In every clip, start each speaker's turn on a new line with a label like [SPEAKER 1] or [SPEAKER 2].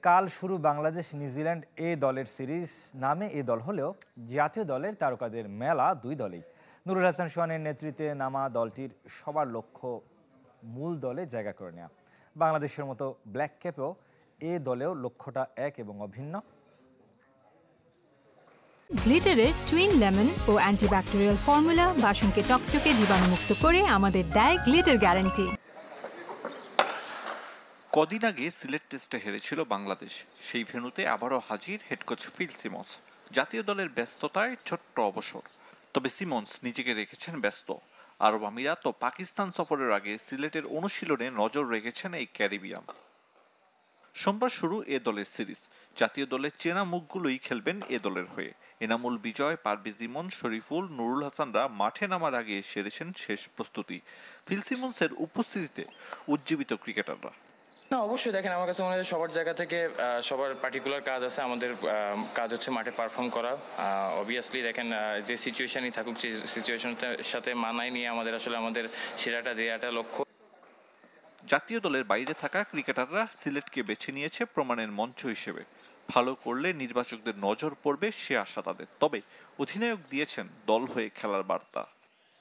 [SPEAKER 1] কাল শুরু বাংলাদেশ নিউজিল্যান্ড এ দলের সিরিজ। নামে এ দল হলেও জাতীয় দলের তারকাদের মেলা দুই দলেই। নুরুল হাসান সোহানের নেতৃত্বে নামা দলটির সবার লক্ষ্য মূল দলে জায়গা করে নেওয়া। বাংলাদেশের মতো ব্ল্যাক ক্যাপেও এ দলেও লক্ষ্যটা এক এবং অভিন্ন।
[SPEAKER 2] গ্লিটারের টুইন লেমন ও অ্যান্টিব্যাকটেরিয়াল ফর্মুলা বাসনকে চকচকে জীবাণুমুক্ত করে আমাদের দেয় গ্লিটার গ্যারান্টি।
[SPEAKER 3] কদিন আগে সিলেট টেস্টে হেরেছিল বাংলাদেশ। সেই ভেন্যুতে আবারও হাজির হেড কোচ ফিল সিমন্স। জাতীয় দলের ব্যস্ততায় ছোট্ট অবসর, তবে সিমন্স নিজেকে রেখেছেন ব্যস্ত। আরব আমিরাত ও পাকিস্তান সফরের আগে সিলেটের অনুশীলনে নজর রেখেছেন এই ক্যারিবিয়ান। সোমবার শুরু এ দলের সিরিজ। জাতীয় দলের চেনা মুখগুলোই খেলবেন এ দলের হয়ে। এনামুল বিজয়, পারভেজ ইমন, শরীফুল, নুরুল হাসানরা মাঠে নামার আগে সেরেছেন শেষ প্রস্তুতি। ফিল সিমন্সের উপস্থিতিতে উজ্জীবিত ক্রিকেটাররা।
[SPEAKER 4] না, অবশ্যই দেখেন, আমার কাছে মনে হয় সবার জায়গা থেকে সবার পার্টিকুলার কাজ আছে। আমাদের কাজ হচ্ছে মাঠে পারফর্ম করা। অবভিয়াসলি দেখেন, যে সিচুয়েশনই থাকুক, যে সিচুয়েশনটার সাথে মানায় নিয়ে আমাদের আসলে আমাদের সেরাটা দেওয়াটা লক্ষ্য।
[SPEAKER 3] জাতীয় দলের বাইরে থাকা ক্রিকেটাররা সিলেটকে বেছে নিয়েছে প্রমাণের মঞ্চ হিসেবে। ভালো করলে নির্বাচকদের নজর পড়বে সে আশা তাদের। তবে অধিনায়ক দিয়েছেন দল হয়ে খেলার বার্তা।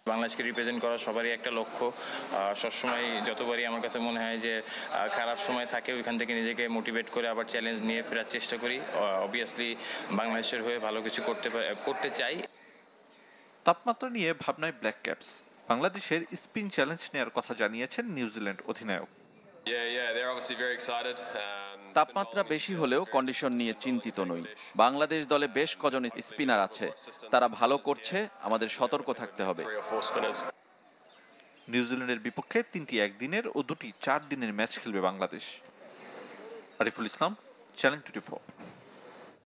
[SPEAKER 4] বাংলাদেশকে রিপ্রেজেন্ট করা সবারই একটা লক্ষ্য। সবসময় যতবারই আমার কাছে মনে হয় যে খারাপ সময় থাকে, ওইখান থেকে নিজেকে মোটিভেট করে আবার চ্যালেঞ্জ নিয়ে ফেরার চেষ্টা করি। অবভিয়াসলি বাংলাদেশের হয়ে ভালো কিছু করতে চাই।
[SPEAKER 3] তাপমাত্রা নিয়ে ভাবনায় ব্ল্যাক ক্যাপস। বাংলাদেশের স্পিন চ্যালেঞ্জ নেওয়ার কথা জানিয়েছেন নিউজিল্যান্ড অধিনায়ক।
[SPEAKER 5] তাপমাত্রা বেশি হলেও কন্ডিশন নিয়ে চিন্তিত নই। বাংলাদেশ দলে বেশ কজন স্পিনার আছে, তারা ভালো করছে, আমাদের সতর্ক থাকতে হবে।
[SPEAKER 3] নিউজিল্যান্ডের বিপক্ষে 3টি একদিনের ও 2টি 4 দিনের ম্যাচ খেলবে বাংলাদেশ। আরিফুল ইসলাম, চ্যানেল 24।